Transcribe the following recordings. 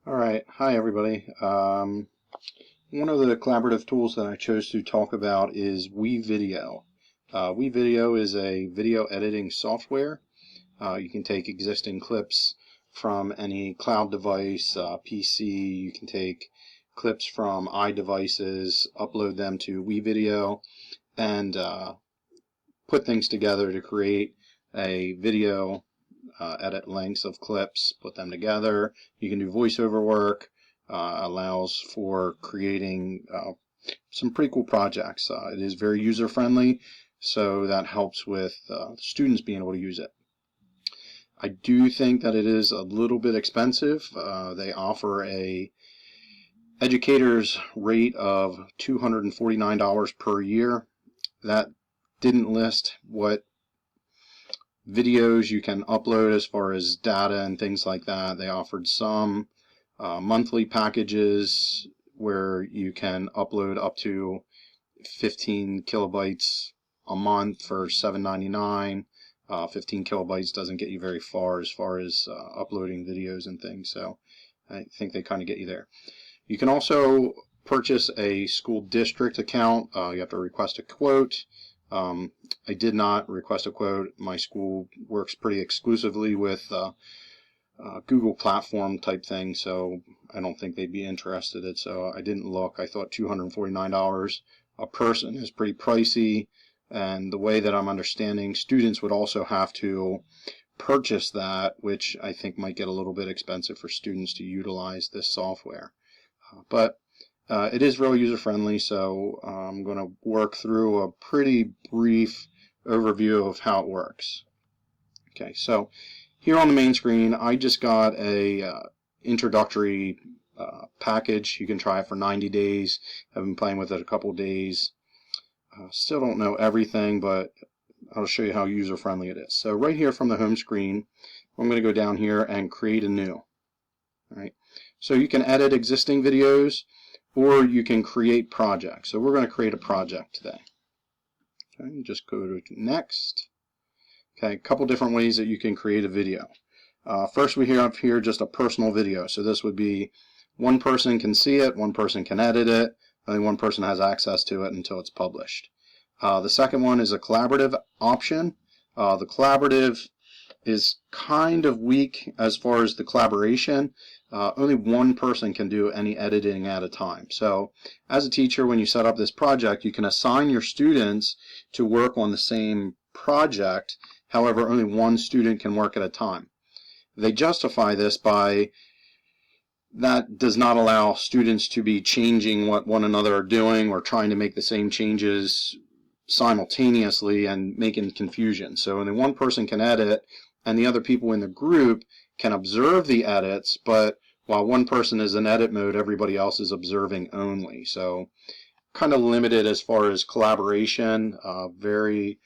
All right, hi everybody. One of the collaborative tools that I chose to talk about is WeVideo. WeVideo is a video editing software. You can take existing clips from any cloud device, PC. You can take clips from iDevices, upload them to WeVideo, and put things together to create a video. Edit lengths of clips, put them together. You can do voiceover work, allows for creating some pretty cool projects. It is very user friendly, so that helps with students being able to use it. I do think that it is a little bit expensive. They offer a educator's rate of $249 per year. That didn't list what videos you can upload as far as data and things like that. They offered some monthly packages where you can upload up to 15 kilobytes a month for $7.99. 15 kilobytes doesn't get you very far as uploading videos and things, so I think they kind of get you there. You can also purchase a school district account. You have to request a quote. I did not request a quote. My school works pretty exclusively with Google platform type thing, so I don't think they'd be interested in it, so I didn't look. I thought $249 a person is pretty pricey, and the way that I'm understanding, students would also have to purchase that, which I think might get a little bit expensive for students to utilize this software. But it is really user-friendly, so I'm going to work through a pretty brief overview of how it works. Okay, so here on the main screen, I just got a introductory package. You can try it for 90 days. I've been playing with it a couple days. Still don't know everything, but I'll show you how user-friendly it is. So right here from the home screen, I'm going to go down here and create a new. All right. So you can edit existing videos, or you can create projects. So we're going to create a project today. Okay, just go to next. Okay, a couple different ways that you can create a video. First, we have here just a personal video. So this would be one person can see it, one person can edit it, only one person has access to it until it's published. The second one is a collaborative option. The collaborative is kind of weak as far as the collaboration. Only one person can do any editing at a time. So as a teacher, when you set up this project, you can assign your students to work on the same project. However, only one student can work at a time. They justify this by that does not allow students to be changing what one another are doing or trying to make the same changes simultaneously and making confusion. So only one person can edit, and the other people in the group can observe the edits, but while one person is in edit mode, everybody else is observing only. So kind of limited as far as collaboration, very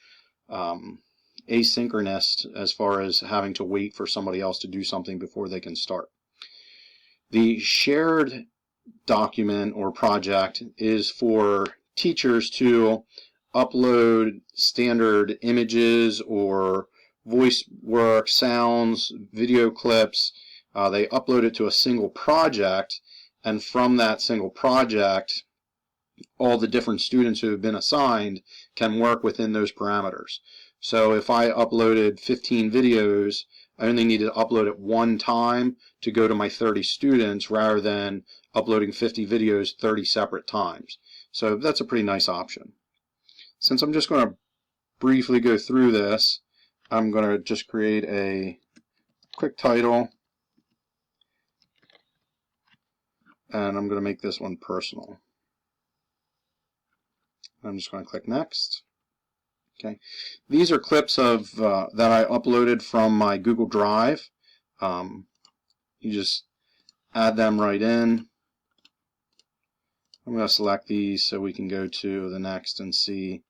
asynchronous as far as having to wait for somebody else to do something before they can start. The shared document or project is for teachers to upload standard images or voice work, sounds, video clips. They upload it to a single project, and from that single project, all the different students who have been assigned can work within those parameters. So if I uploaded 15 videos, I only need to upload it one time to go to my 30 students rather than uploading 50 videos 30 separate times. So that's a pretty nice option. Since I'm just going to briefly go through this, I'm going to just create a quick title, and I'm going to make this one personal. I'm just going to click next. Okay, these are clips of that I uploaded from my Google Drive. You just add them right in. I'm going to select these so we can go to the next and see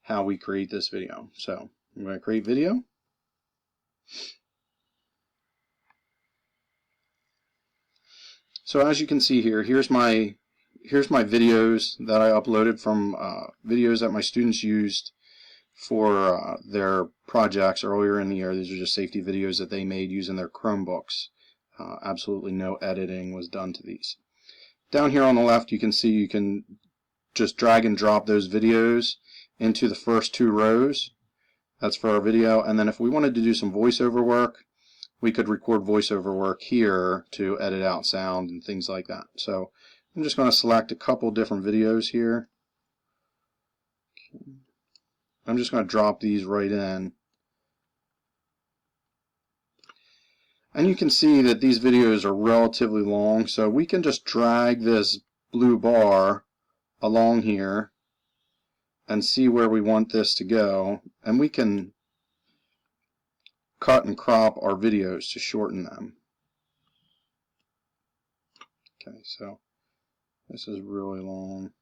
how we create this video. So I'm going to create video. So as you can see here, here's my videos that I uploaded from videos that my students used for their projects earlier in the year. These are just safety videos that they made using their Chromebooks. Absolutely no editing was done to these. Down here on the left, you can see you can just drag and drop those videos into the first 2 rows. That's for our video. And then if we wanted to do some voiceover work, we could record voiceover work here to edit out sound and things like that. So I'm just going to select a couple different videos here. I'm just going to drop these right in. And you can see that these videos are relatively long, so we can just drag this blue bar along here and see where we want this to go, and we can cut and crop our videos to shorten them. Okay, so this is really long.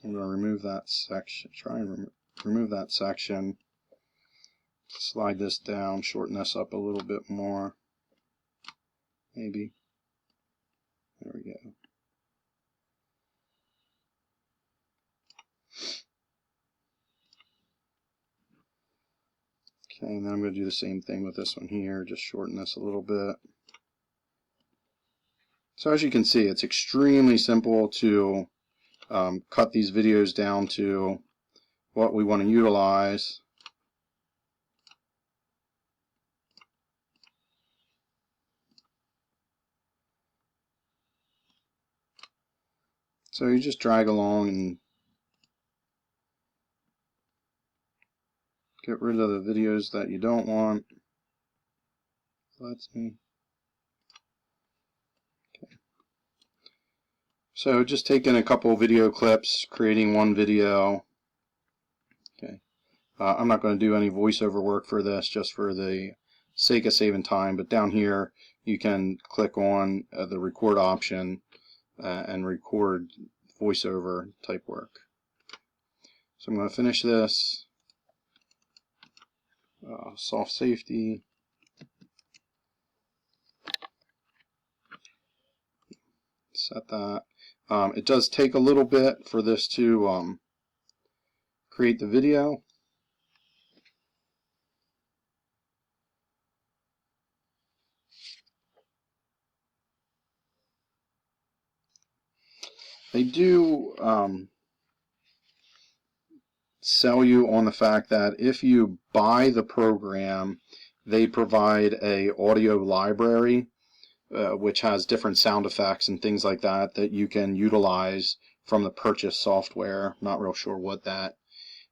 I'm going to remove that section, try and remove that section. Slide this down, shorten this up a little bit more, maybe. There we go. Okay, and then I'm going to do the same thing with this one here, just shorten this a little bit. So as you can see, it's extremely simple to cut these videos down to what we want to utilize. So you just drag along and get rid of the videos that you don't want. Let's see. Okay. So just taking a couple video clips, creating one video. Okay. I'm not going to do any voiceover work for this, just for the sake of saving time, but down here you can click on the record option and record voiceover type work. So I'm going to finish this. Soft safety. Set that. It does take a little bit for this to create the video. They do sell you on the fact that if you buy the program, they provide a audio library which has different sound effects and things like that that you can utilize from the purchased software. Not real sure what that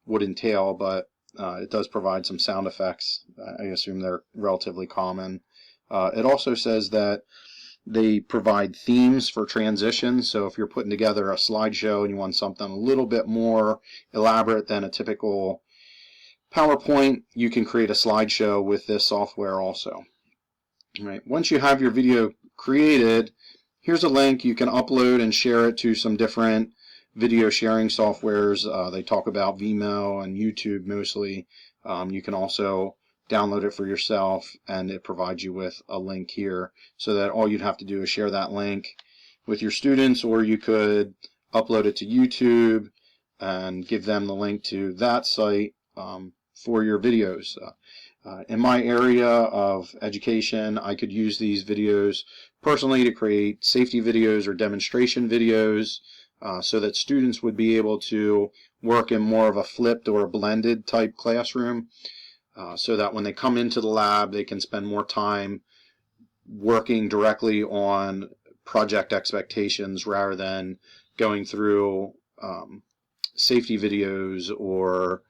would entail, but it does provide some sound effects. I assume they're relatively common. It also says that they provide themes for transitions, so if you're putting together a slideshow and you want something a little bit more elaborate than a typical PowerPoint, you can create a slideshow with this software also. All right. Once you have your video created, here's a link. You can upload and share it to some different video sharing softwares. They talk about Vimeo and YouTube mostly. You can also download it for yourself, and it provides you with a link here, so that all you'd have to do is share that link with your students, or you could upload it to YouTube and give them the link to that site for your videos. In my area of education, I could use these videos personally to create safety videos or demonstration videos so that students would be able to work in more of a flipped or a blended type classroom, so that when they come into the lab, they can spend more time working directly on project expectations rather than going through safety videos or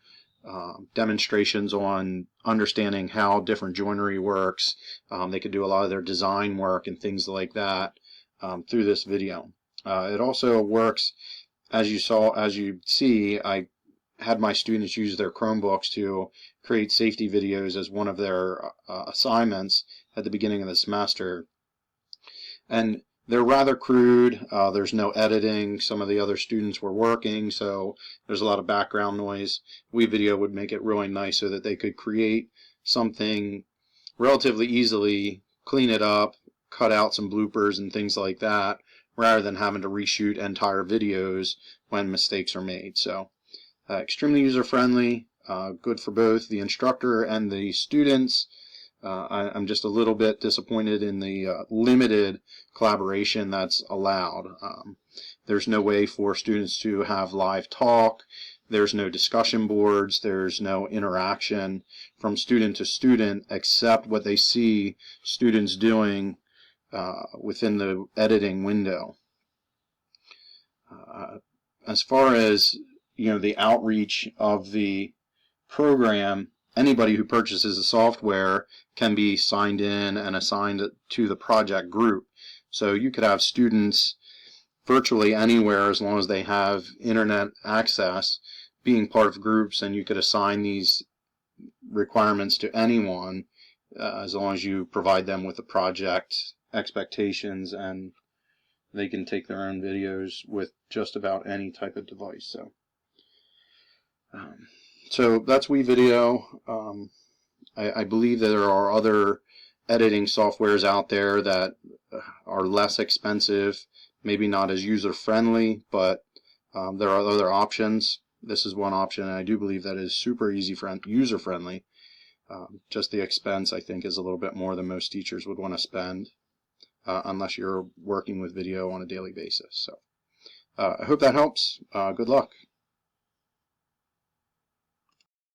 demonstrations on understanding how different joinery works. They could do a lot of their design work and things like that through this video. It also works, as you see, I had my students use their Chromebooks to create safety videos as one of their assignments at the beginning of the semester. And they're rather crude. There's no editing. Some of the other students were working, so there's a lot of background noise. WeVideo would make it really nice so that they could create something relatively easily, clean it up, cut out some bloopers and things like that, rather than having to reshoot entire videos when mistakes are made. So extremely user-friendly. good for both the instructor and the students. I'm just a little bit disappointed in the limited collaboration that's allowed. There's no way for students to have live talk. There's no discussion boards. There's no interaction from student to student except what they see students doing within the editing window. As far as the outreach of the program, anybody who purchases the software can be signed in and assigned to the project group. So you could have students virtually anywhere as long as they have internet access being part of groups, and you could assign these requirements to anyone as long as you provide them with the project expectations, and they can take their own videos with just about any type of device. So that's WeVideo. I believe that there are other editing softwares out there that are less expensive, maybe not as user-friendly, but there are other options. This is one option, and I do believe that is super user-friendly. Just the expense, I think, is a little bit more than most teachers would want to spend, unless you're working with video on a daily basis. So I hope that helps. Good luck.